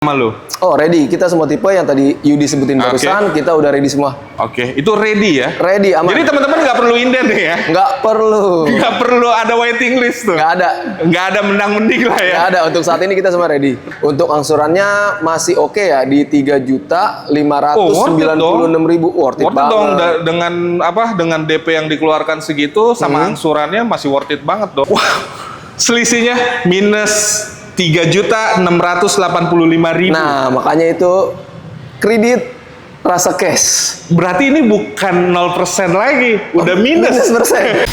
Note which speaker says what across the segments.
Speaker 1: sama lu?
Speaker 2: Oh, ready. Kita semua tipe yang tadi Yudi sebutin barusan, kita udah ready semua.
Speaker 1: Oke, itu ready ya?
Speaker 2: Ready, aman.
Speaker 1: Jadi teman-teman nggak perlu inden nih ya?
Speaker 2: Nggak perlu.
Speaker 1: Nggak perlu ada waiting list tuh?
Speaker 2: Nggak ada.
Speaker 1: Nggak ada mendang-mending lah ya?
Speaker 2: Nggak ada. Untuk saat ini kita semua ready. Untuk angsurannya masih oke ya, di 3.596.000. Worth it banget.
Speaker 1: Dong, dengan apa? Dengan DP yang dikeluarkan segitu, sama angsurannya masih worth it banget dong. Wah, selisihnya minus 3.685.000.
Speaker 2: Nah, makanya itu kredit rasa cash.
Speaker 1: Berarti ini bukan 0% lagi, udah minus
Speaker 2: persen.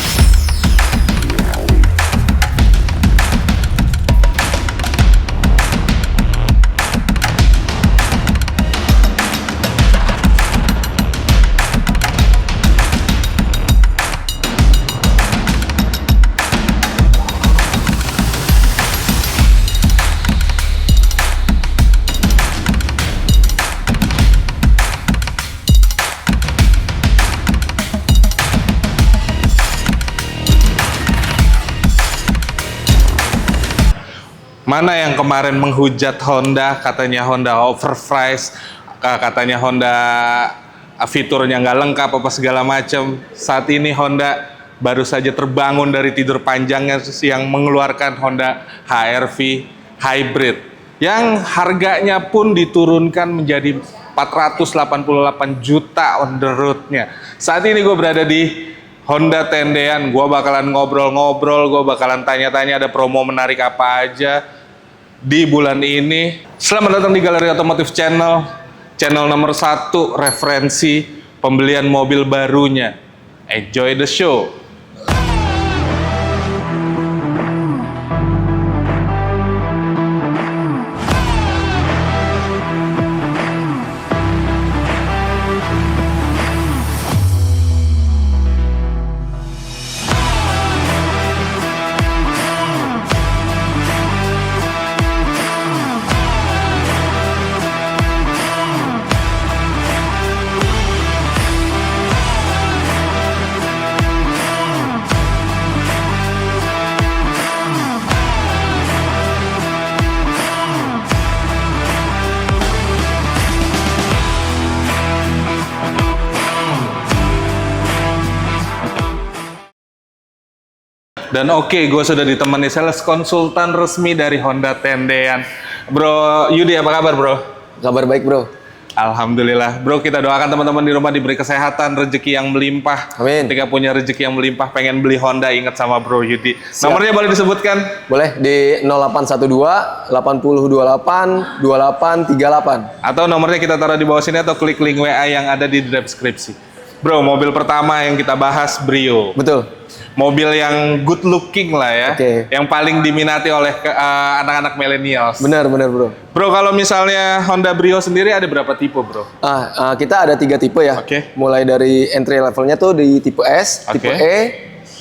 Speaker 1: Mana yang kemarin menghujat Honda, katanya Honda overpriced, katanya Honda fiturnya nggak lengkap apa segala macam. Saat ini Honda baru saja terbangun dari tidur panjangnya yang mengeluarkan Honda HR-V Hybrid yang harganya pun diturunkan menjadi 488 juta on the road-nya. Saat ini gue berada di Honda Tendean. Gue bakalan ngobrol-ngobrol, gue bakalan tanya-tanya ada promo menarik apa aja di bulan ini. Selamat datang di Galeri Otomotif Channel, channel nomor 1 referensi pembelian mobil barunya. Enjoy the show. Dan oke, gue sudah ditemani sales konsultan resmi dari Honda Tendean. Bro Yudi, apa kabar bro?
Speaker 2: Kabar baik bro.
Speaker 1: Alhamdulillah. Bro, kita doakan teman-teman di rumah diberi kesehatan, rezeki yang melimpah.
Speaker 2: Amin.
Speaker 1: Ketika punya rezeki yang melimpah, pengen beli Honda, ingat sama bro Yudi.
Speaker 2: Siap.
Speaker 1: Nomornya boleh disebutkan?
Speaker 2: Boleh, di 0812 8028 2838.
Speaker 1: Atau nomornya kita taruh di bawah sini atau klik link WA yang ada di deskripsi. Bro, mobil pertama yang kita bahas Brio.
Speaker 2: Betul.
Speaker 1: Mobil yang good looking lah ya, yang paling diminati oleh anak-anak millennials.
Speaker 2: Benar bro.
Speaker 1: Bro, kalau misalnya Honda Brio sendiri ada berapa tipe bro?
Speaker 2: Kita ada 3 tipe ya. Mulai dari entry levelnya tuh di tipe S, tipe E,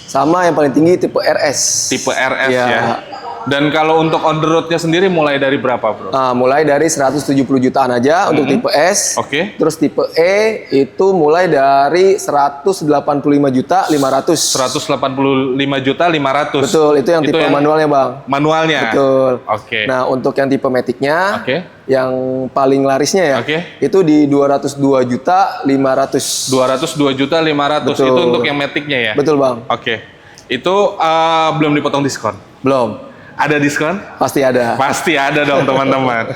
Speaker 2: sama yang paling tinggi tipe RS.
Speaker 1: Tipe RS ya. Dan kalau untuk on the road-nya sendiri mulai dari berapa bro?
Speaker 2: Mulai dari 170 jutaan aja untuk tipe S. Terus tipe E itu mulai dari 185 juta 500.
Speaker 1: 185 juta 500.
Speaker 2: Betul, itu yang tipe manualnya bang.
Speaker 1: Manualnya?
Speaker 2: Betul. Nah untuk yang tipe Matic-nya, yang paling larisnya ya, itu di 202 juta 500. 202
Speaker 1: juta 500. Betul. Itu untuk yang Matic-nya ya?
Speaker 2: Betul bang.
Speaker 1: Itu belum dipotong diskon?
Speaker 2: Belum.
Speaker 1: Ada diskon?
Speaker 2: Pasti ada.
Speaker 1: Pasti ada dong teman-teman.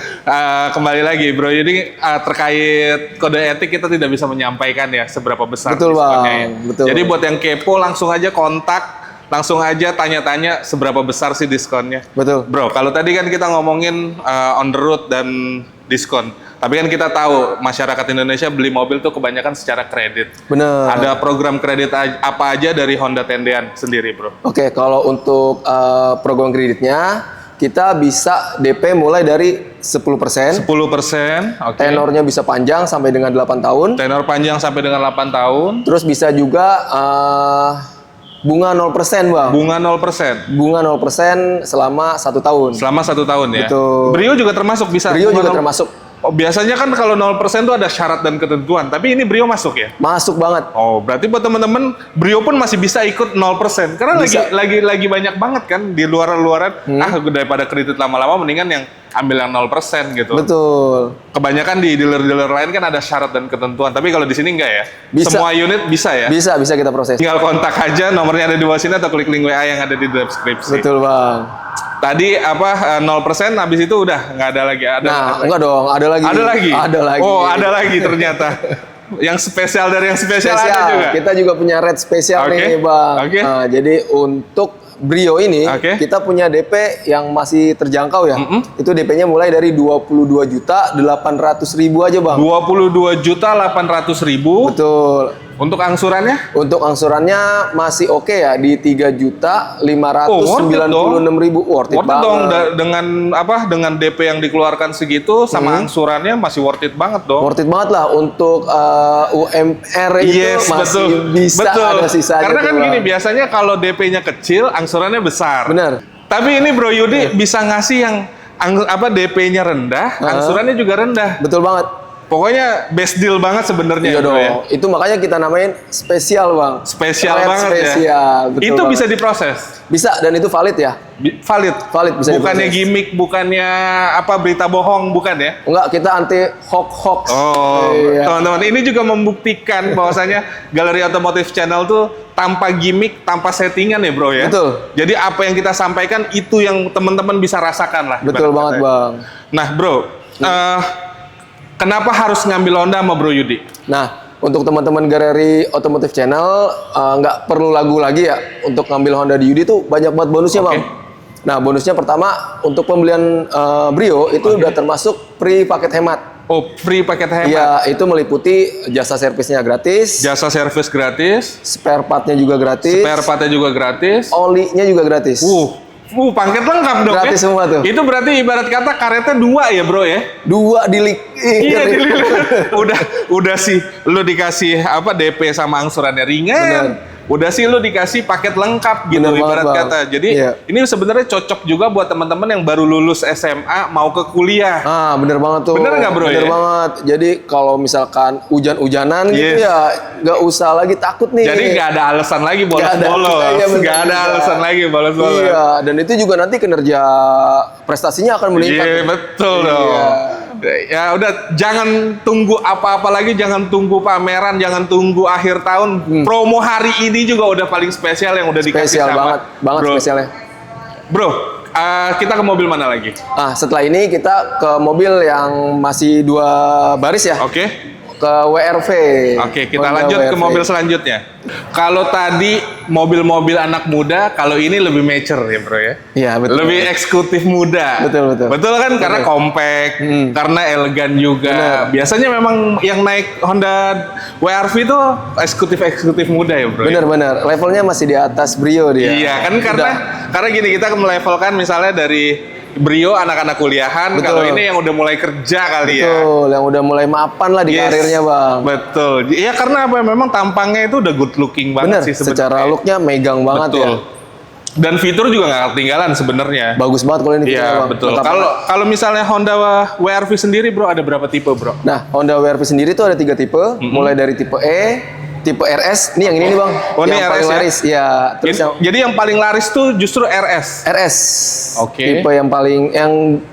Speaker 1: Kembali lagi bro, jadi terkait kode etik kita tidak bisa menyampaikan ya seberapa besar diskonnya ya.
Speaker 2: Betul.
Speaker 1: Jadi buat yang kepo langsung aja kontak, langsung aja tanya-tanya seberapa besar sih diskonnya.
Speaker 2: Betul.
Speaker 1: Bro, kalau tadi kan kita ngomongin on the road dan diskon. Tapi kan kita tahu masyarakat Indonesia beli mobil tuh kebanyakan secara kredit.
Speaker 2: Bener.
Speaker 1: Ada program kredit apa aja dari Honda Tendean sendiri, bro?
Speaker 2: Kalau untuk program kreditnya, kita bisa DP mulai dari 10%.
Speaker 1: 10%,
Speaker 2: Tenornya bisa panjang sampai dengan 8 tahun.
Speaker 1: Tenor panjang sampai dengan 8 tahun.
Speaker 2: Terus bisa juga bunga 0% bang.
Speaker 1: Bunga 0%?
Speaker 2: Bunga 0% selama 1 tahun.
Speaker 1: Selama 1 tahun ya?
Speaker 2: Betul.
Speaker 1: Brio juga termasuk bisa?
Speaker 2: Brio juga termasuk.
Speaker 1: Oh, biasanya kan kalau 0% tuh ada syarat dan ketentuan, tapi ini Brio masuk ya?
Speaker 2: Masuk banget.
Speaker 1: Oh, berarti buat teman-teman Brio pun masih bisa ikut 0%. Karena
Speaker 2: bisa.
Speaker 1: lagi banyak banget kan di luaran-luaran. Daripada kredit lama-lama mendingan yang ambil yang 0% gitu.
Speaker 2: Betul.
Speaker 1: Kebanyakan di dealer-dealer lain kan ada syarat dan ketentuan, tapi kalau di sini enggak ya?
Speaker 2: Bisa.
Speaker 1: Semua unit bisa ya?
Speaker 2: Bisa kita proses.
Speaker 1: Tinggal kontak aja, nomornya ada di bawah sini atau klik link WA yang ada di deskripsi.
Speaker 2: Betul, Bang.
Speaker 1: Tadi 0% habis itu udah nggak ada lagi.
Speaker 2: Enggak dong, ada lagi.
Speaker 1: Ada lagi?
Speaker 2: Ada lagi.
Speaker 1: Oh, ada lagi ternyata. Yang spesial dari yang spesial ada juga?
Speaker 2: Kita juga punya rate spesial nih, Bang. Nah, jadi untuk Brio ini kita punya DP yang masih terjangkau ya. Itu DP-nya mulai dari 22.800.000 aja, Bang.
Speaker 1: 22.800.000.
Speaker 2: Betul.
Speaker 1: Untuk angsurannya?
Speaker 2: Untuk angsurannya masih oke ya di 3.596.000. Worth it banget.
Speaker 1: Dong dengan DP yang dikeluarkan segitu sama angsurannya masih worth it banget dong.
Speaker 2: Worth it banget lah untuk UMR itu masih bisa ada sisa.
Speaker 1: Karena kan gini, biasanya kalau DP-nya kecil, angsurannya besar.
Speaker 2: Benar.
Speaker 1: Tapi ini Bro Yudi bisa ngasih yang DP-nya rendah, angsurannya juga rendah.
Speaker 2: Betul banget.
Speaker 1: Pokoknya best deal banget sebenarnya.
Speaker 2: Iya dong. Ya? Itu makanya kita namain spesial, Bang.
Speaker 1: Spesial banget
Speaker 2: spesial.
Speaker 1: Ya.
Speaker 2: Betul
Speaker 1: itu
Speaker 2: banget.
Speaker 1: Bisa diproses.
Speaker 2: Bisa, dan itu valid ya.
Speaker 1: Valid
Speaker 2: bisa
Speaker 1: bukannya
Speaker 2: diproses.
Speaker 1: Gimmick, bukannya berita bohong, bukan ya?
Speaker 2: Enggak, kita anti hoax.
Speaker 1: Oh, teman-teman, ini juga membuktikan bahwasanya Galeri Otomotif Channel tuh tanpa gimmick, tanpa settingan ya, Bro ya.
Speaker 2: Betul.
Speaker 1: Jadi apa yang kita sampaikan itu yang teman-teman bisa rasakan lah.
Speaker 2: Betul banget, Bang.
Speaker 1: Nah, Bro, kenapa harus ngambil Honda sama Bro Yudi?
Speaker 2: Nah, untuk teman-teman Galeri Otomotif Channel, nggak perlu lagu lagi ya untuk ngambil Honda di Yudi tuh banyak banget bonusnya, Bang. Nah, bonusnya pertama untuk pembelian Brio itu udah termasuk free paket hemat.
Speaker 1: Oh, free paket hemat?
Speaker 2: Iya, itu meliputi jasa servisnya gratis.
Speaker 1: Jasa servis gratis.
Speaker 2: Spare partnya juga gratis. Olinya juga gratis.
Speaker 1: Paket lengkap dong.
Speaker 2: Gratis semua tuh.
Speaker 1: Itu berarti ibarat kata karetnya 2 ya, Bro ya?
Speaker 2: 2 dilik.
Speaker 1: Iya, dilik. udah sih lu dikasih DP sama angsurannya ringan. Bener. Udah sih lu dikasih paket lengkap gitu. Bener ibarat banget, kata. Jadi ini sebenarnya cocok juga buat teman-teman yang baru lulus SMA mau ke kuliah.
Speaker 2: Bener banget tuh.
Speaker 1: Bener nggak, Bro?
Speaker 2: Bener banget. Jadi kalau misalkan hujan-hujanan gitu ya nggak usah lagi takut nih.
Speaker 1: Jadi nggak ada alasan lagi bolos-bolos. Nggak ada alasan lagi bolos-bolos.
Speaker 2: Iya, dan itu juga nanti kinerja prestasinya akan meningkat.
Speaker 1: Iya, betul dong. Ya udah, jangan tunggu apa-apa lagi, jangan tunggu pameran, jangan tunggu akhir tahun. Promo hari ini juga udah paling spesial yang udah dikasih sama
Speaker 2: banget
Speaker 1: Bro.
Speaker 2: Spesialnya.
Speaker 1: Bro, kita ke mobil mana lagi?
Speaker 2: Setelah ini kita ke mobil yang masih 2 baris ya. Ke WRV.
Speaker 1: Kita lanjut ke mobil selanjutnya. Kalau tadi mobil-mobil anak muda, kalau ini lebih mature ya, Bro ya? Iya, betul. Lebih eksekutif muda.
Speaker 2: Betul.
Speaker 1: Betul kan? Betul. Karena compact, karena elegan juga. Bener. Biasanya memang yang naik Honda WRV itu eksekutif muda ya, Bro?
Speaker 2: Bener. Levelnya masih di atas Brio dia.
Speaker 1: Iya, kan karena gini, kita melevelkan misalnya dari Brio anak-anak kuliahan, kalau ini yang udah mulai kerja kali ya.
Speaker 2: Betul, yang udah mulai mapan lah di karirnya, Bang.
Speaker 1: Betul. Iya, karena memang tampangnya itu udah good looking banget sih sebenarnya.
Speaker 2: Secara looknya megang banget ya.
Speaker 1: Dan fitur juga nggak ketinggalan sebenarnya.
Speaker 2: Bagus banget kalau ini fiturnya,
Speaker 1: Bang. Iya, betul. Kalau misalnya Honda WRV sendiri, Bro, ada berapa tipe, Bro?
Speaker 2: Nah, Honda WRV sendiri tuh ada 3 tipe, mulai dari tipe E, tipe RS, ini yang ini nih, Bang.
Speaker 1: Ini
Speaker 2: yang
Speaker 1: RS
Speaker 2: paling laris. Ya, terus
Speaker 1: jadi yang paling laris tuh justru RS.
Speaker 2: Tipe yang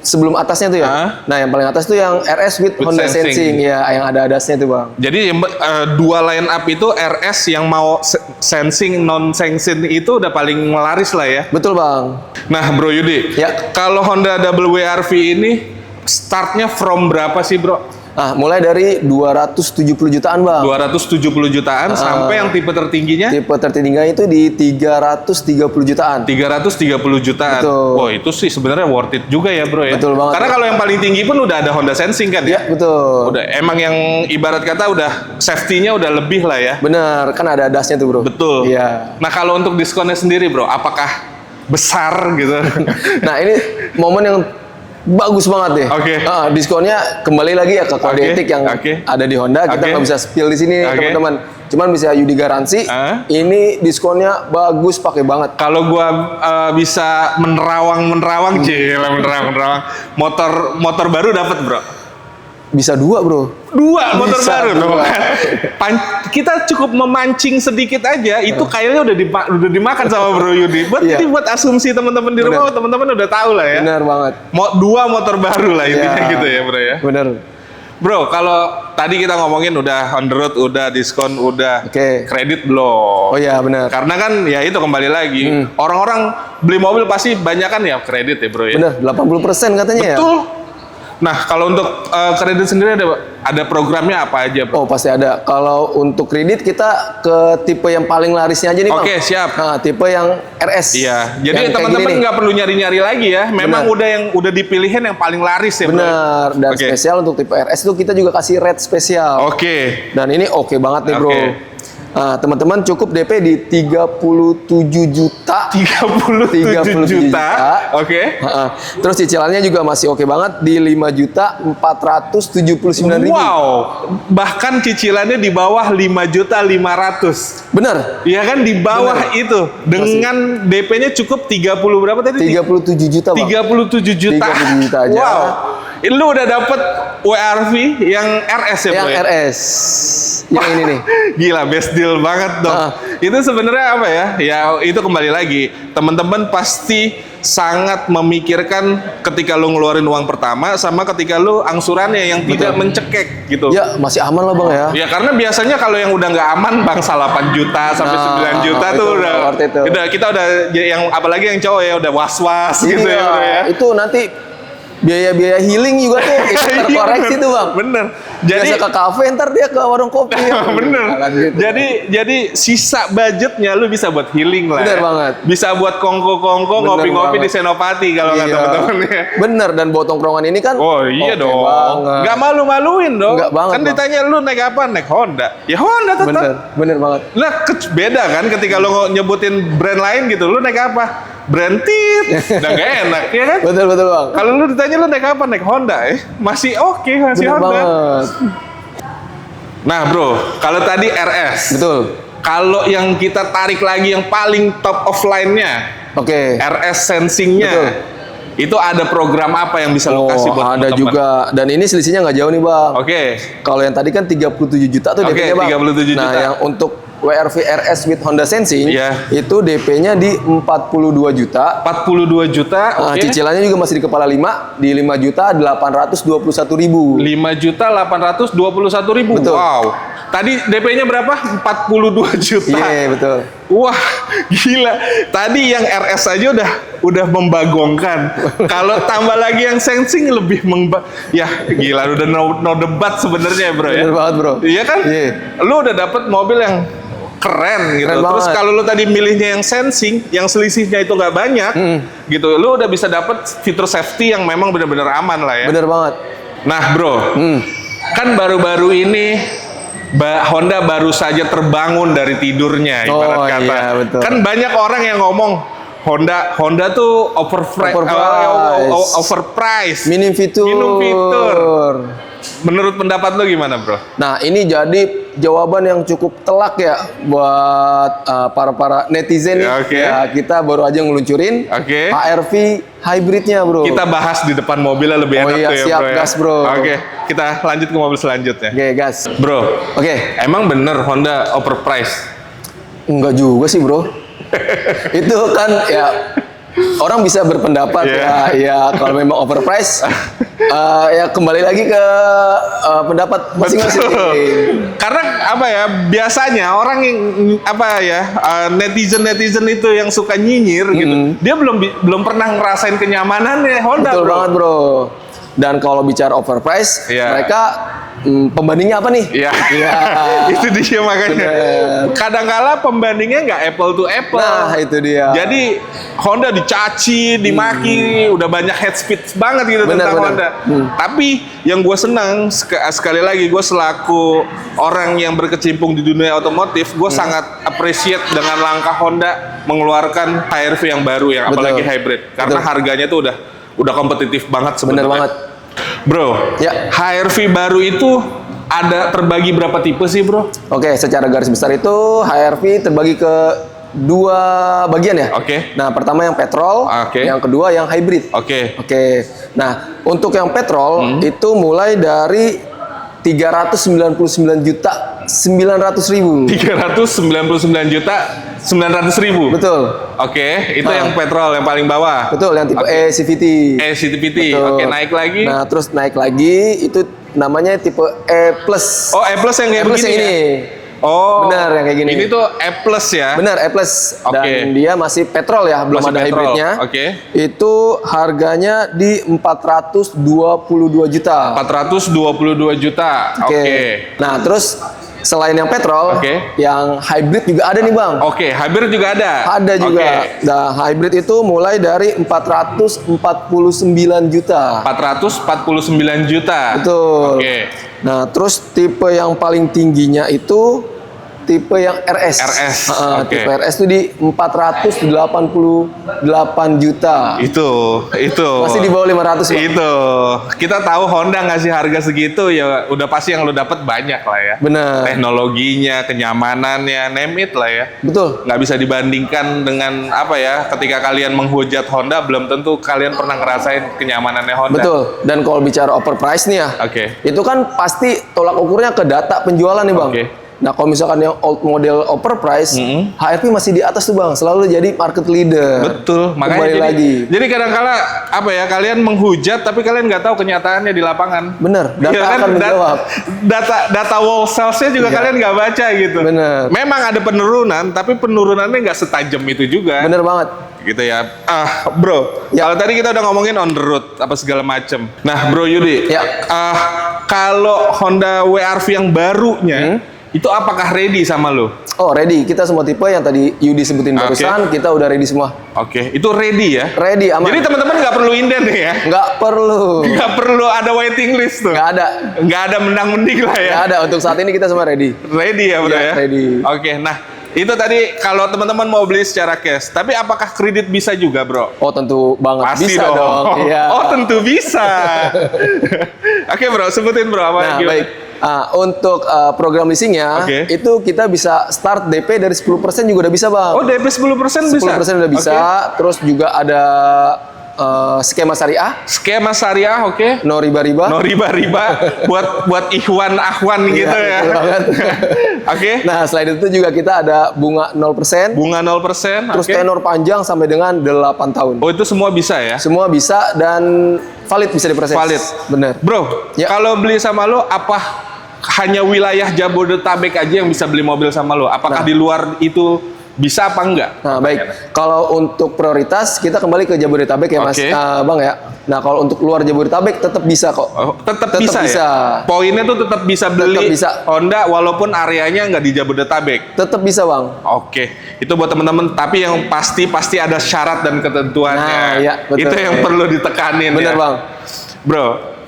Speaker 2: sebelum atasnya tuh ya. Nah, yang paling atas tuh yang RS with Honda Sensing. Ya, yang ada adasnya tuh, Bang.
Speaker 1: Jadi 2 line up itu RS yang mau sensing, non sensing itu udah paling laris lah ya.
Speaker 2: Betul, Bang.
Speaker 1: Nah, Bro Yudi.
Speaker 2: Ya.
Speaker 1: Kalau Honda WRV ini startnya from berapa sih, Bro?
Speaker 2: Mulai dari 270 jutaan, Bang.
Speaker 1: 270 jutaan sampai yang tipe tertingginya?
Speaker 2: Tipe tertingginya itu di 330 jutaan.
Speaker 1: 330 jutaan.
Speaker 2: Betul.
Speaker 1: Wah, itu sih sebenarnya worth it juga ya, Bro ya.
Speaker 2: Betul banget.
Speaker 1: Karena kalau yang paling tinggi pun udah ada Honda Sensing kan ya?
Speaker 2: Iya, betul.
Speaker 1: Udah emang yang ibarat kata udah safety-nya udah lebih lah ya.
Speaker 2: Bener, kan ada dasnya tuh, Bro.
Speaker 1: Betul.
Speaker 2: Iya.
Speaker 1: Nah, kalau untuk diskonnya sendiri, Bro, apakah besar gitu?
Speaker 2: Nah, ini momen yang bagus banget deh. Diskonnya kembali lagi ya ke kode etik yang ada di Honda. Kita nggak bisa spill di sini, teman-teman. Cuman bisa Yudi garansi. Ini diskonnya bagus, pakai banget.
Speaker 1: Kalau gua bisa menerawang, motor baru dapat, Bro.
Speaker 2: bisa 2 bro.
Speaker 1: 2 motor
Speaker 2: Bisa,
Speaker 1: baru
Speaker 2: 2.
Speaker 1: Kita cukup memancing sedikit aja, itu kayaknya udah dimakan sama Bro Yudi. Jadi buat asumsi teman-teman di rumah, teman-teman udah tahu lah ya.
Speaker 2: Benar banget.
Speaker 1: 2 motor baru lah intinya gitu ya Bro ya.
Speaker 2: Bener.
Speaker 1: Bro, kalau tadi kita ngomongin udah on the road, udah diskon, udah kredit belum?
Speaker 2: Oh iya benar.
Speaker 1: Karena kan ya itu kembali lagi, orang-orang beli mobil pasti banyak kan ya kredit ya Bro ya.
Speaker 2: Bener, 80% katanya ya.
Speaker 1: Betul. Nah, kalau untuk kredit sendiri ada programnya apa aja, Bro?
Speaker 2: Oh, pasti ada. Kalau untuk kredit kita ke tipe yang paling larisnya aja nih, Bang.
Speaker 1: Oke, siap.
Speaker 2: Nah, tipe yang RS.
Speaker 1: Iya. Jadi teman-teman nggak perlu nyari-nyari lagi ya. Memang udah dipilihin yang paling laris ya, Bro.
Speaker 2: Benar. Dan spesial untuk tipe RS itu kita juga kasih rate spesial.
Speaker 1: Oke.
Speaker 2: Dan ini oke banget nih, Bro. Nah, teman-teman cukup DP di 37 juta.
Speaker 1: 37 juta. Oke.
Speaker 2: Terus cicilannya juga masih oke banget di 5.479.000.
Speaker 1: Wow. Bahkan cicilannya di bawah 5.500.000.
Speaker 2: Bener.
Speaker 1: Iya kan di bawah itu. Dengan DP-nya cukup 30 berapa tadi?
Speaker 2: 37 juta, Bang.
Speaker 1: 37 juta.
Speaker 2: 37 juta aja.
Speaker 1: Wow. Lu udah dapet WRV yang RS ya, Bro?
Speaker 2: Yang RS. Yang ini nih.
Speaker 1: Gila, best deal banget dong. Itu sebenarnya apa ya? Ya itu kembali lagi. Teman-teman pasti sangat memikirkan ketika lu ngeluarin uang pertama sama ketika lu angsurannya yang tidak mencekek gitu.
Speaker 2: Ya, masih aman lah Bang ya.
Speaker 1: Ya karena biasanya kalau yang udah nggak aman bang 8 juta sampai 9 juta tuh udah kita udah yang apalagi yang cowok ya udah was-was gitu ya, Bro, ya.
Speaker 2: Itu nanti biaya-biaya healing juga tuh itu terkoreksi tuh Bang.
Speaker 1: Bener.
Speaker 2: Jadi biasa ke kafe ntar dia ke warung kopi.
Speaker 1: Bener. Gitu. Jadi sisa budgetnya lu bisa buat healing lah.
Speaker 2: Bener
Speaker 1: ya.
Speaker 2: banget.
Speaker 1: Bisa buat kongko-kongko ngopi-ngopi di Senopati kalau kata teman-temannya.
Speaker 2: Bener, dan buat tongkrongan ini kan.
Speaker 1: Oh iya dong. Nggak malu-maluin dong.
Speaker 2: Nggak banget.
Speaker 1: Kan ditanya lu naik apa? Naik Honda. Ya Honda tetap.
Speaker 2: Bener banget.
Speaker 1: Nah beda kan ketika lu nyebutin brand lain gitu. Lu naik apa? Branded, udah gak enak, ya kan?
Speaker 2: Betul Bang.
Speaker 1: Kalau lu ditanya lu naik apa? Naik Honda, masih oke, masih
Speaker 2: bener
Speaker 1: Honda.
Speaker 2: Banget.
Speaker 1: Nah bro, kalau tadi RS.
Speaker 2: Betul.
Speaker 1: Kalau yang kita tarik lagi yang paling top of line-nya, RS Sensing-nya.
Speaker 2: Betul.
Speaker 1: Itu ada program apa yang bisa lo kasih buat
Speaker 2: ada teman-teman? Juga, dan ini selisihnya nggak jauh nih Bang. Kalau yang tadi kan 37 juta tuh DP-nya Bang.
Speaker 1: 37 juta.
Speaker 2: Nah yang untuk WRV RS with Honda Sensing itu DP-nya di 42 juta.
Speaker 1: 42 juta.
Speaker 2: Cicilannya juga masih di kepala 5 di 5.821.000.
Speaker 1: 5.821.000.
Speaker 2: Betul.
Speaker 1: Wow. Tadi DP-nya berapa? 42 juta.
Speaker 2: Iya, betul.
Speaker 1: Wah, gila. Tadi yang RS aja udah membagongkan. Kalau tambah lagi yang Sensing lebih ya gila, udah no debat sebenarnya, Bro.
Speaker 2: Bener banget, Bro.
Speaker 1: Iya kan? Lu udah dapet mobil yang keren gitu. Terus kalau lu tadi milihnya yang Sensing, yang selisihnya itu nggak banyak, gitu. Lu udah bisa dapet fitur safety yang memang benar-benar aman lah ya.
Speaker 2: Bener banget.
Speaker 1: Nah, Bro, kan baru-baru ini Honda baru saja terbangun dari tidurnya, ibarat kata.
Speaker 2: Iya, betul.
Speaker 1: Kan banyak orang yang ngomong Honda tuh overpriced.
Speaker 2: Minim fitur.
Speaker 1: Menurut pendapat lo gimana, Bro?
Speaker 2: Nah, ini jadi jawaban yang cukup telak ya buat para netizen ya, kita baru aja ngeluncurin HR-V hybridnya, Bro.
Speaker 1: Kita bahas di depan mobilnya lebih enak tuh ya,
Speaker 2: siap,
Speaker 1: Bro.
Speaker 2: Gas, Bro.
Speaker 1: Kita lanjut ke mobil selanjutnya.
Speaker 2: Gas.
Speaker 1: Bro. Emang bener Honda overpriced?
Speaker 2: Enggak juga sih, Bro. Itu kan ya orang bisa berpendapat ya kalau memang overpriced ya kembali lagi ke pendapat masing-masing.
Speaker 1: Karena apa ya, biasanya orang yang netizen itu yang suka nyinyir gitu, dia belum pernah ngerasain kenyamanannya Honda.
Speaker 2: Betul banget, Bro. Dan kalau bicara overpriced, mereka pembandingnya apa nih?
Speaker 1: Itu dia makanya. Kadang-kala pembandingnya nggak apple to apple.
Speaker 2: Nah, itu dia.
Speaker 1: Jadi Honda dicaci, dimaki, udah banyak head speed banget gitu tentang Honda. Tapi yang gue senang sekali lagi, gue selaku orang yang berkecimpung di dunia otomotif, gue sangat appreciate dengan langkah Honda mengeluarkan HR-V yang baru, yang apalagi hybrid, karena harganya tuh udah kompetitif banget sebenarnya.
Speaker 2: Bener banget.
Speaker 1: Bro, HR-V baru itu ada terbagi berapa tipe sih, Bro?
Speaker 2: Secara garis besar itu HR-V terbagi ke dua bagian ya.
Speaker 1: Oke.
Speaker 2: Nah, pertama yang petrol, yang kedua yang hybrid.
Speaker 1: Oke.
Speaker 2: Nah, untuk yang petrol itu mulai dari 399.900.000.
Speaker 1: 399.900.000.
Speaker 2: Betul.
Speaker 1: Oke, itu yang petrol yang paling bawah.
Speaker 2: Betul, yang tipe E-CVT.
Speaker 1: E-CVT. Oke, naik lagi.
Speaker 2: Nah, terus naik lagi itu namanya tipe E+.
Speaker 1: Oh, E+ yang kayak begini
Speaker 2: yang ini.
Speaker 1: Oh,
Speaker 2: benar yang kayak gini.
Speaker 1: Ini tuh E+ ya?
Speaker 2: Benar, E+. Dan dia masih petrol ya, belum ada hybridnya. Itu harganya di 422 juta.
Speaker 1: 422 juta. Oke.
Speaker 2: Nah, terus selain yang petrol, yang hybrid juga ada nih Bang.
Speaker 1: Oke, hybrid juga ada?
Speaker 2: Ada juga. Nah, hybrid itu mulai dari 449 juta.
Speaker 1: 449 juta?
Speaker 2: Betul. Nah, terus tipe yang paling tingginya itu tipe yang RS. Tipe RS itu di 488 juta.
Speaker 1: Itu.
Speaker 2: Masih di bawah 500. Bang.
Speaker 1: Itu. Kita tahu Honda ngasih harga segitu ya udah pasti yang lo dapat banyak lah ya.
Speaker 2: Benar.
Speaker 1: Teknologinya, kenyamanannya, name it lah ya.
Speaker 2: Betul.
Speaker 1: Nggak bisa dibandingkan dengan apa ya, ketika kalian menghujat Honda belum tentu kalian pernah ngerasain kenyamanannya Honda.
Speaker 2: Betul. Dan kalau bicara overprice nih ya, itu kan pasti tolak ukurnya ke data penjualan nih Bang. Nah, kalau misalkan yang old model overprice, HRV masih di atas tuh Bang, selalu jadi market leader.
Speaker 1: Betul, makanya jadi kadang-kala apa ya, kalian menghujat tapi kalian nggak tahu kenyataannya di lapangan.
Speaker 2: Bener, data akan menjawab.
Speaker 1: Data wall sales-nya juga kalian nggak baca gitu.
Speaker 2: Bener.
Speaker 1: Memang ada penurunan, tapi penurunannya nggak setajam itu juga.
Speaker 2: Bener banget.
Speaker 1: Gitu ya. Bro, kalau tadi kita udah ngomongin on the road apa segala macem. Nah, Bro Yudi, kalau Honda WRV yang barunya itu apakah ready sama lo?
Speaker 2: Oh, ready. Kita semua tipe yang tadi Yudi sebutin barusan, kita udah ready semua.
Speaker 1: Itu ready ya?
Speaker 2: Ready, aman.
Speaker 1: Jadi teman-teman nggak perlu inden nih ya?
Speaker 2: Nggak perlu.
Speaker 1: Nggak perlu ada waiting list tuh?
Speaker 2: Nggak ada.
Speaker 1: Nggak ada mendang-mending lah ya?
Speaker 2: Nggak ada. Untuk saat ini kita semua ready.
Speaker 1: Ready ya Bro ya?
Speaker 2: Ready.
Speaker 1: Nah itu tadi kalau teman-teman mau beli secara cash, tapi apakah kredit bisa juga Bro?
Speaker 2: Oh tentu banget.
Speaker 1: Pasti
Speaker 2: bisa dong.
Speaker 1: Oh tentu bisa. Bro, sebutin Bro apa?
Speaker 2: Nah baik. Untuk program leasingnya itu kita bisa start DP dari 10% juga udah bisa Bang.
Speaker 1: Oh DP 10% bisa?
Speaker 2: 10% udah bisa. Terus juga ada skema syariah.
Speaker 1: Skema syariah,
Speaker 2: No riba-riba.
Speaker 1: No riba-riba. buat ikhwan ahwan gitu ya.
Speaker 2: Nah selain itu juga kita ada bunga 0%.
Speaker 1: Bunga 0%.
Speaker 2: Terus tenor panjang sampai dengan 8 tahun.
Speaker 1: Oh itu semua bisa ya?
Speaker 2: Semua bisa dan valid, bisa diproses.
Speaker 1: Valid.
Speaker 2: Bener.
Speaker 1: Bro, kalau beli sama lo apa hanya wilayah Jabodetabek aja yang bisa beli mobil sama lo? Apakah di luar itu bisa apa enggak?
Speaker 2: Nah, baik. Kalau untuk prioritas kita kembali ke Jabodetabek ya, Mas. Bang ya. Nah, kalau untuk luar Jabodetabek tetap bisa kok.
Speaker 1: Tetap bisa. Ya? Poinnya tuh tetap bisa beli Honda walaupun areanya nggak di Jabodetabek.
Speaker 2: Tetap bisa, Bang.
Speaker 1: Itu buat teman-teman. Tapi yang pasti ada syarat dan ketentuannya.
Speaker 2: Nah, ya, betul.
Speaker 1: Itu yang perlu ditekanin.
Speaker 2: Bener,
Speaker 1: ya.
Speaker 2: Bang.
Speaker 1: Bro,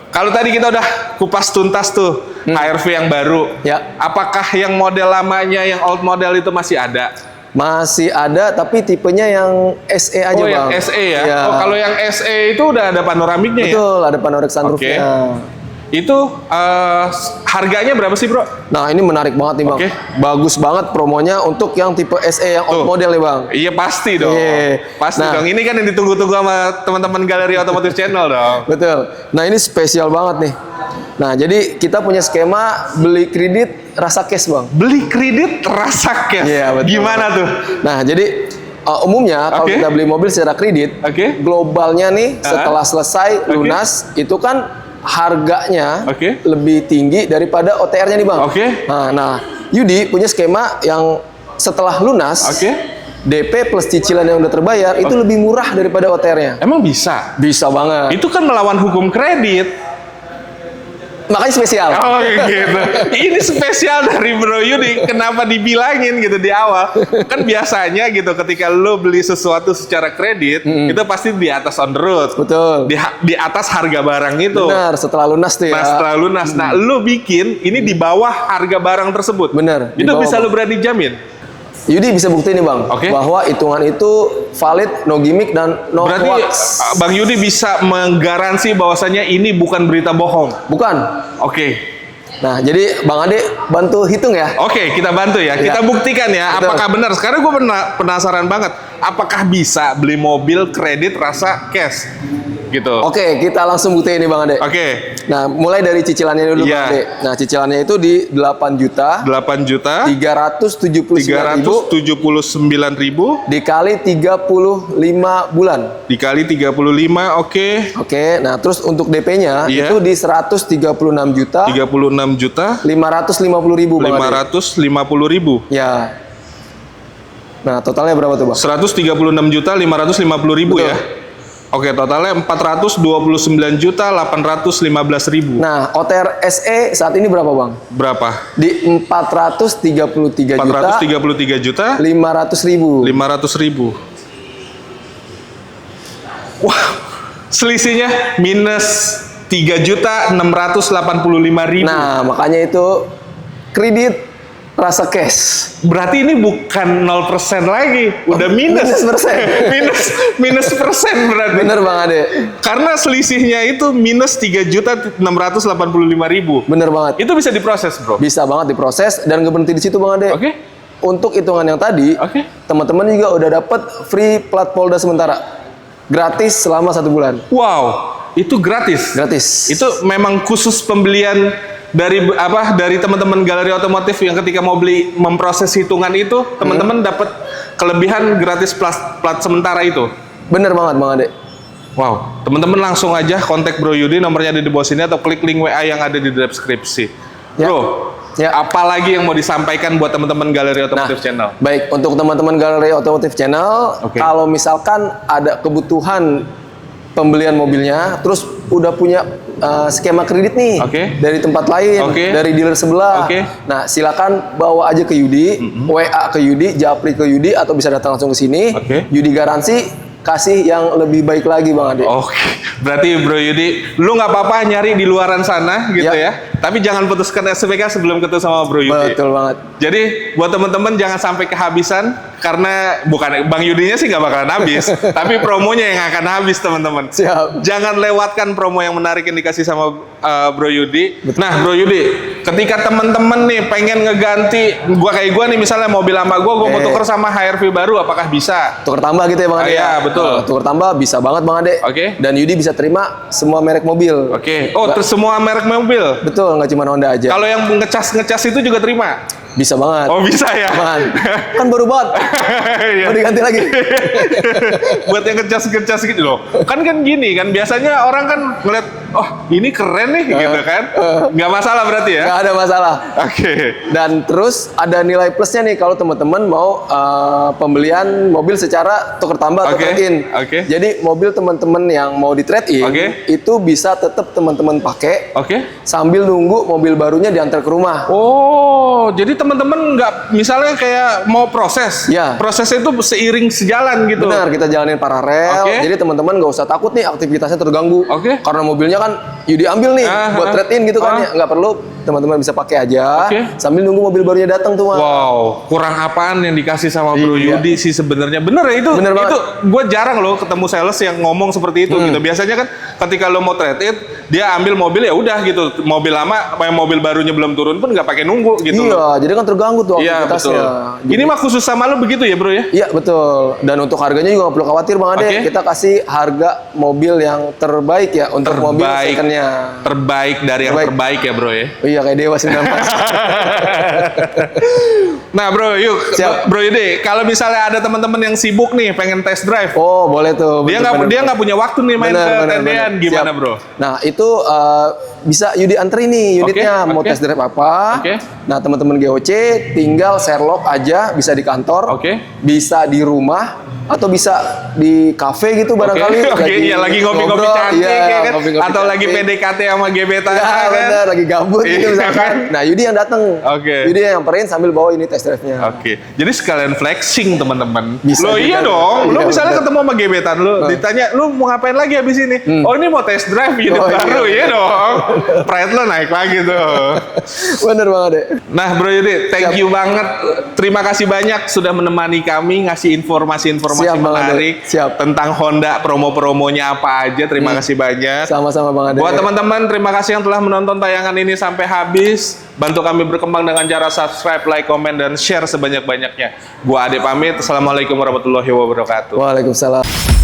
Speaker 1: kalau tadi kita udah kupas tuntas tuh HRV yang baru.
Speaker 2: Ya.
Speaker 1: Apakah yang model lamanya, yang old model itu masih ada?
Speaker 2: Masih ada, tapi tipenya yang SE aja, Bang.
Speaker 1: Yang SE ya?
Speaker 2: Ya.
Speaker 1: Kalau yang SE itu udah ada panoramiknya ya?
Speaker 2: Betul, ada panoramik sunroofnya.
Speaker 1: Itu harganya berapa sih Bro?
Speaker 2: Nah ini menarik banget nih Bang. Bagus banget promonya untuk yang tipe SE yang old model nih Bang.
Speaker 1: Iya pasti dong. Pasti dong. Ini kan yang ditunggu-tunggu sama teman-teman Galeri Otomotif Channel dong.
Speaker 2: Betul. Nah ini spesial banget nih. Nah jadi kita punya skema beli kredit rasa cash Bang.
Speaker 1: Beli kredit rasa cash?
Speaker 2: Iya betul.
Speaker 1: Gimana tuh?
Speaker 2: Nah jadi umumnya kalau kita beli mobil secara kredit, globalnya nih setelah selesai lunas itu kan harganya lebih tinggi daripada OTR-nya nih Bang. Nah, Yudi punya skema yang setelah lunas DP plus cicilan yang udah terbayar itu lebih murah daripada OTR-nya.
Speaker 1: Emang bisa?
Speaker 2: Bisa banget.
Speaker 1: Itu kan melawan hukum kredit.
Speaker 2: Makanya spesial.
Speaker 1: Oh gitu. Ini spesial dari Bro Yudi. Kenapa dibilangin gitu di awal? Kan biasanya gitu ketika lo beli sesuatu secara kredit, itu pasti di atas on the road.
Speaker 2: Betul.
Speaker 1: Di atas harga barang itu.
Speaker 2: Benar, setelah lunas tuh ya.
Speaker 1: Nah, setelah lunas. Nah, lo bikin ini di bawah harga barang tersebut.
Speaker 2: Benar.
Speaker 1: Itu bisa lo berani jamin?
Speaker 2: Yudi bisa buktiin nih Bang, bahwa hitungan itu valid, no gimmick, dan no
Speaker 1: berarti
Speaker 2: hoax.
Speaker 1: Bang Yudi bisa menggaransi bahwasanya ini bukan berita bohong?
Speaker 2: Bukan. Nah, jadi Bang Ade bantu hitung ya.
Speaker 1: Oke, kita bantu ya. Kita buktikan ya,
Speaker 2: betul.
Speaker 1: apakah benar. Sekarang gue penasaran banget, apakah bisa beli mobil kredit rasa cash? Gitu.
Speaker 2: Oke, kita langsung buktiin nih Bang Ade.
Speaker 1: Oke.
Speaker 2: Nah, mulai dari cicilannya dulu Bang Ade. Nah, cicilannya itu di 8 juta.
Speaker 1: 8 juta.
Speaker 2: 379.000 dikali 35 bulan.
Speaker 1: Dikali 35, oke.
Speaker 2: Oke, nah terus untuk DP-nya itu di 136 juta.
Speaker 1: 36 juta.
Speaker 2: 550.000 Bang Ade.
Speaker 1: 550.000.
Speaker 2: Ya. Nah, totalnya berapa tuh, Bang?
Speaker 1: 136 juta 550.000 ya. Oke, totalnya 429.815.000.
Speaker 2: Nah, OTR SE saat ini berapa, Bang?
Speaker 1: Berapa?
Speaker 2: Di 433
Speaker 1: juta
Speaker 2: 500.000.
Speaker 1: 500.000. Wah, selisihnya minus 3.685.000.
Speaker 2: Nah, makanya itu kredit rasa cash.
Speaker 1: Berarti ini bukan 0% lagi, udah minus. minus persen berarti.
Speaker 2: Bener Bang Ade.
Speaker 1: Karena selisihnya itu minus 3.685.000.
Speaker 2: Bener banget.
Speaker 1: Itu bisa diproses, bro.
Speaker 2: Bisa banget diproses dan nggak berhenti di situ Bang Ade.
Speaker 1: Oke.
Speaker 2: Untuk hitungan yang tadi, teman-teman juga udah dapat free plat Polda sementara, gratis selama 1 bulan.
Speaker 1: Wow, itu gratis.
Speaker 2: Gratis.
Speaker 1: Itu memang khusus pembelian dari teman-teman galeri otomotif yang ketika mau beli memproses hitungan itu teman-teman dapat kelebihan gratis plat sementara itu.
Speaker 2: Bener banget Bang Ade.
Speaker 1: Wow, teman-teman langsung aja kontak Bro Yudi, nomornya ada di bawah sini atau klik link WA yang ada di deskripsi. Bro, apalagi yang mau disampaikan buat teman-teman galeri otomotif channel?
Speaker 2: Baik, untuk teman-teman galeri otomotif channel, kalau misalkan ada kebutuhan pembelian mobilnya, terus udah punya skema kredit nih dari tempat lain, dari dealer sebelah. Nah, silakan bawa aja ke Yudi, WA ke Yudi, Japri ke Yudi, atau bisa datang langsung ke sini. Yudi garansi kasih yang lebih baik lagi Bang Ade.
Speaker 1: Berarti Bro Yudi, lu nggak apa-apa nyari di luaran sana gitu ya. Tapi jangan putuskan SPK sebelum ketemu sama Bro Yudi.
Speaker 2: Betul banget.
Speaker 1: Jadi buat teman-teman jangan sampai kehabisan, karena bukan Bang Yudinya sih nggak bakalan habis, tapi promonya yang akan habis teman-teman.
Speaker 2: Siap.
Speaker 1: Jangan lewatkan promo yang menarik yang dikasih sama Bro Yudi. Nah Bro Yudi, ketika teman-teman nih pengen ngeganti, kayak gua nih misalnya mobil lama gua mau tuker sama HR-V baru, apakah bisa?
Speaker 2: Tuker tambah gitu ya Bang Ade?
Speaker 1: Iya betul.
Speaker 2: Tuker tambah bisa banget Bang Ade. Dan Yudi bisa terima semua merek mobil.
Speaker 1: Terus semua merek mobil?
Speaker 2: Betul, nggak cuma Honda aja.
Speaker 1: Kalau yang ngecas itu juga terima?
Speaker 2: Bisa banget.
Speaker 1: Oh bisa ya?
Speaker 2: Kan baru banget. Mau diganti lagi.
Speaker 1: Buat yang ngecas gitu loh. Kan gini kan, biasanya orang kan ngeliat, oh ini keren nih gitu kan. Nggak masalah berarti ya?
Speaker 2: Nggak ada masalah. Dan terus ada nilai plusnya nih kalau teman-teman mau pembelian mobil secara tuker tambah atau trade-in. Jadi mobil teman-teman yang mau di trade-in itu bisa tetap teman-teman pakai sambil nunggu mobil barunya diantar ke rumah.
Speaker 1: Oh, jadi teman-teman nggak misalnya kayak mau proses, prosesnya itu seiring sejalan gitu.
Speaker 2: Benar, kita jalanin paralel. Jadi teman-teman nggak usah takut nih aktivitasnya terganggu. Karena mobilnya kan Yudi ambil nih buat trade-in gitu kan ya. Nggak perlu, teman-teman bisa pakai aja sambil nunggu mobil barunya datang tuh Mas.
Speaker 1: Wow, kurang apaan yang dikasih sama Bro Yudi sih sebenarnya. Bener ya itu. Itu gue jarang loh ketemu sales yang ngomong seperti itu gitu. Biasanya kan ketika lo mau trade-in, dia ambil mobil ya udah gitu. Mobil lama, mobil barunya belum turun pun nggak pakai nunggu gitu.
Speaker 2: Jadi kan terganggu tuh aktivitasnya.
Speaker 1: Ini mah khusus sama lo begitu ya Bro ya?
Speaker 2: Iya betul. Dan untuk harganya juga nggak perlu khawatir Bang Ade. Kita kasih harga mobil yang terbaik ya untuk mobil second-nya.
Speaker 1: Terbaik dari yang terbaik ya Bro ya?
Speaker 2: Iya kayak Dewa 19.
Speaker 1: Nah Bro, yuk Bro Yudi, kalau misalnya ada teman-teman yang sibuk nih pengen test drive.
Speaker 2: Oh boleh tuh.
Speaker 1: Dia nggak punya waktu nih main ke tendean, gimana Bro?
Speaker 2: Nah itu bisa Yudi antri nih unitnya mau test drive apa. Nah teman-teman GOC tinggal Sherlock aja, bisa di kantor, bisa di rumah, atau bisa di kafe gitu barangkali.
Speaker 1: Lagi ngopi-ngopi cantik ya kan? Atau lagi PDKT sama gebetan kan?
Speaker 2: Bener, lagi gabut gitu misalkan. Nah Yudi yang datang, Yudi yang nyamperin sambil bawa ini test drive-nya.
Speaker 1: Jadi sekalian flexing teman-teman.
Speaker 2: Lo
Speaker 1: iya dong, lo misalnya ketemu sama gebetan lo, ditanya, lo mau ngapain lagi habis ini? Oh ini mau test drive unit baru, iya dong. Pride lo naik lagi tuh.
Speaker 2: Bener banget deh.
Speaker 1: Nah Bro Yudi, thank you banget. Terima kasih banyak sudah menemani kami, ngasih informasi-informasi informasi menarik tentang Honda, promo-promonya apa aja. Terima kasih banyak.
Speaker 2: Sama-sama Bang Ade.
Speaker 1: Buat teman-teman, terima kasih yang telah menonton tayangan ini sampai habis. Bantu kami berkembang dengan cara subscribe, like, komen, dan share sebanyak-banyaknya. Gua Ade pamit. Assalamualaikum warahmatullahi wabarakatuh.
Speaker 2: Waalaikumsalam.